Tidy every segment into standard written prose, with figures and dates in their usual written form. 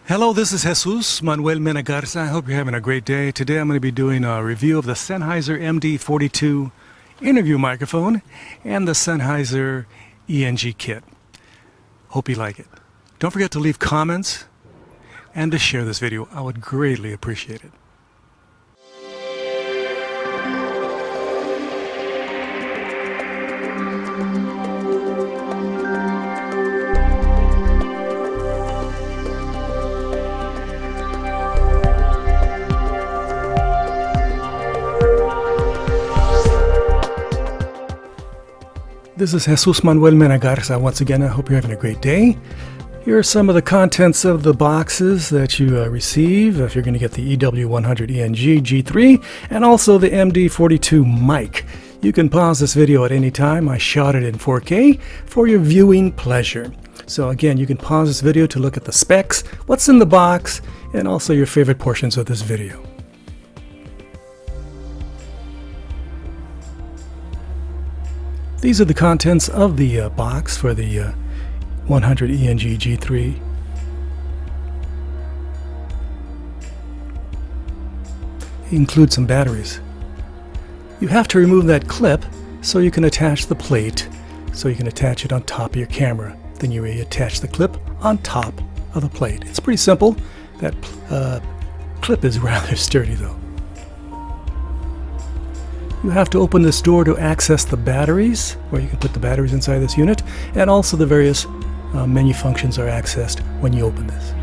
Hello, this is Jesús, Manuel Mena Garza. I hope you're having a great day. Today I'm going to be doing a review of the Sennheiser MD42 interview microphone and the Sennheiser ENG kit. Hope you like it. Don't forget to leave comments and to share this video. I would greatly appreciate it. This is Jesús Manuel Mena Garza. Once again, I hope you're having a great day. Here are some of the contents of the boxes that you receive if you're going to get the EW100 ENG G3 and also the MD42 mic. You can pause this video at any time. I shot it in 4K for your viewing pleasure. So again, you can pause this video to look at the specs, what's in the box, and also your favorite portions of this video. These are the contents of the box for the 100 ENG G3. It includes some batteries. You have to remove that clip so you can attach the plate, so you can attach it on top of your camera. Then you attach the clip on top of the plate. It's pretty simple. That clip is rather sturdy though. You have to open this door to access the batteries, where you can put the batteries inside this unit, and also the various menu functions are accessed when you open this.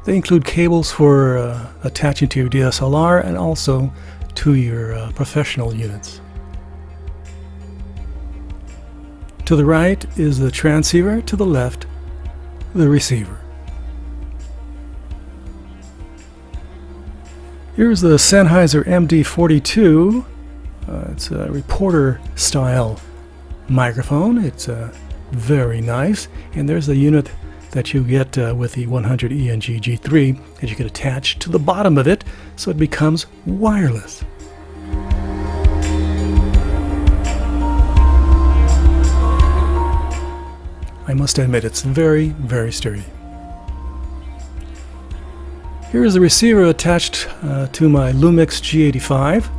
They include cables for attaching to your DSLR and also to your professional units. To the right is the transceiver, to the left the receiver. Here's the Sennheiser MD42. It's a reporter style microphone. It's very nice, and there's the unit that you get with the 100 ENG G3 that you can attach to the bottom of it so it becomes wireless. I must admit, it's very, very sturdy. Here is the receiver attached to my Lumix G85.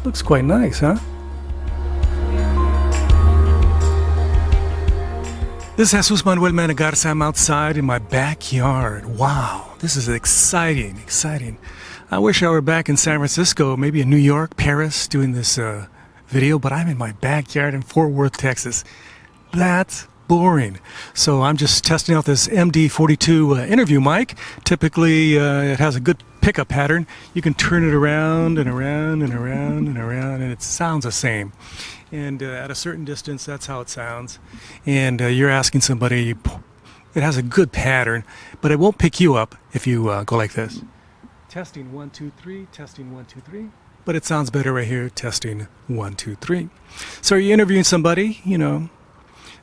Looks quite nice, huh? This is Jesús Manuel Mena Garza. I'm outside in my backyard. Wow, this is exciting, exciting. I wish I were back in San Francisco, maybe in New York, Paris, doing this video, but I'm in my backyard in Fort Worth, Texas. That's boring. So I'm just testing out this MD42 interview mic. Typically it has a good pickup pattern. You can turn it around and around and around and around and it sounds the same. And at a certain distance, that's how it sounds. And you're asking somebody, it has a good pattern, but it won't pick you up if you go like this. Testing 1, 2, 3, testing 1, 2, 3. But it sounds better right here, testing 1, 2, 3. So you're interviewing somebody, you know,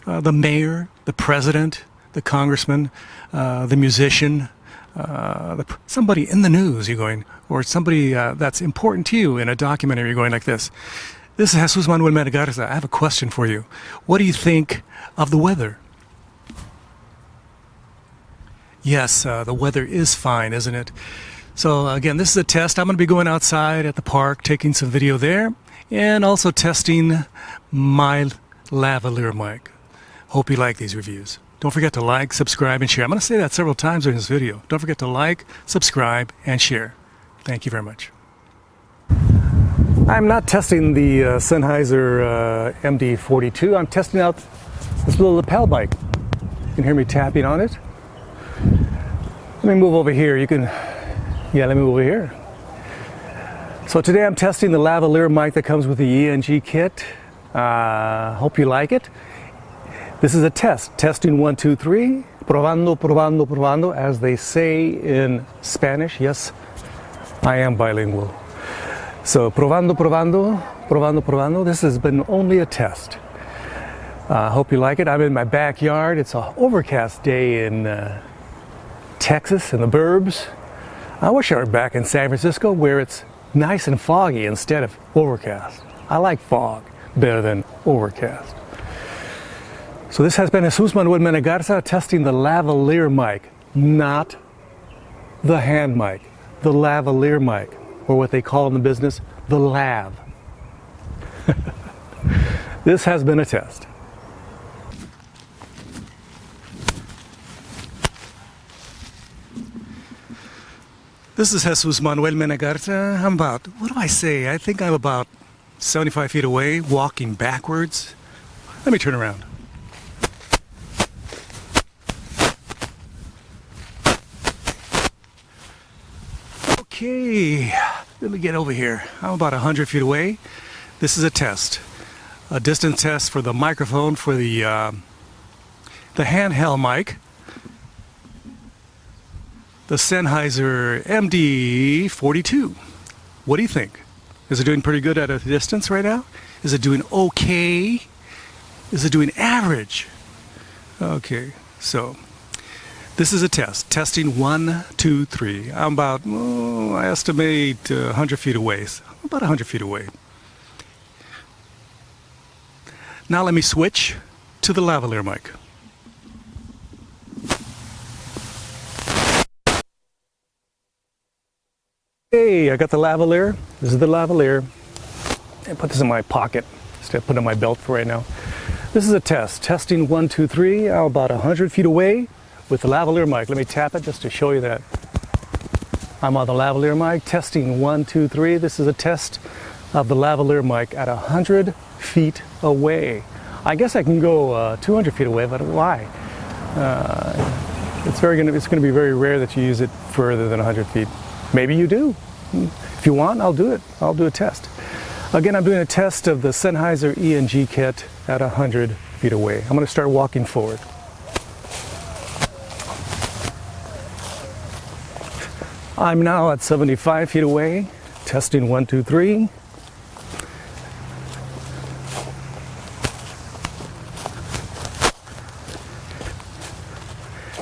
the mayor, the president, the congressman, the musician, somebody in the news, you're going, or somebody that's important to you in a documentary, you're going like this. This is Jesús Manuel Mena Garza. I have a question for you. What do you think of the weather? Yes, the weather is fine, isn't it? So again, this is a test. I'm going to be going outside at the park, taking some video there, and also testing my lavalier mic. Hope you like these reviews. Don't forget to like, subscribe, and share. I'm going to say that several times during this video. Don't forget to like, subscribe, and share. Thank you very much. I'm not testing the Sennheiser MD42. I'm testing out this little lapel mic. You can hear me tapping on it. Let me move over here. Let me move over here. So today I'm testing the lavalier mic that comes with the ENG kit. Hope you like it. This is a test. Testing 1, 2, 3. Probando, probando, probando, as they say in Spanish. Yes, I am bilingual. So probando, probando, probando, probando. This has been only a test. Hope you like it. I'm in my backyard. It's an overcast day in Texas, in the burbs. I wish I were back in San Francisco where it's nice and foggy instead of overcast. I like fog better than overcast. So this has been Jesús Manuel Mena Garza testing the lavalier mic, not the hand mic, the lavalier mic, or what they call in the business, the lav. This has been a test. This is Jesús Manuel Mena Garza. I'm about, what do I say? I think I'm about 75 feet away, walking backwards. Let me turn around. Okay, let me get over here. I'm about 100 feet away. This is a test, a distance test for the microphone for the handheld mic, the Sennheiser MD42. What do you think? Is it doing pretty good at a distance right now? Is it doing okay? Is it doing average? Okay, so this is a test. Testing 1, 2, 3. I'm about, I estimate 100 feet away. About 100 feet away. Now let me switch to the lavalier mic. Hey, I got the lavalier. This is the lavalier. I put this in my pocket instead of putting it in my belt for right now. This is a test. Testing 1, 2, 3. I'm about 100 feet away with the lavalier mic. Let me tap it just to show you that I'm on the lavalier mic. Testing 1, 2, 3. This is a test of the lavalier mic at 100 feet away. I guess I can go 200 feet away, but why? It's going to be very rare that you use it further than 100 feet. Maybe you do. If you want, I'll do it. I'll do a test. Again, I'm doing a test of the Sennheiser ENG kit at 100 feet away. I'm going to start walking forward. I'm now at 75 feet away. Testing 1, 2, 3.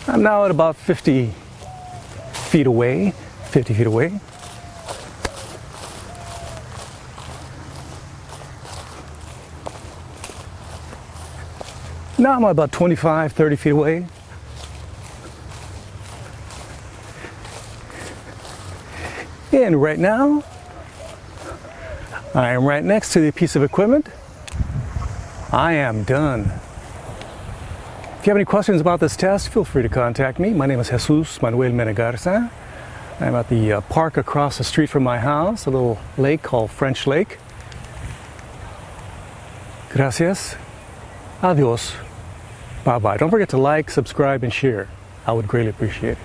I'm now at about 50 feet away. 50 feet away. Now I'm about 25, 30 feet away. And right now, I am right next to the piece of equipment. I am done. If you have any questions about this test, feel free to contact me. My name is Jesús Manuel Mena Garza. I'm at the park across the street from my house, a little lake called French Lake. Gracias. Adios. Bye-bye. Don't forget to like, subscribe, and share. I would greatly appreciate it.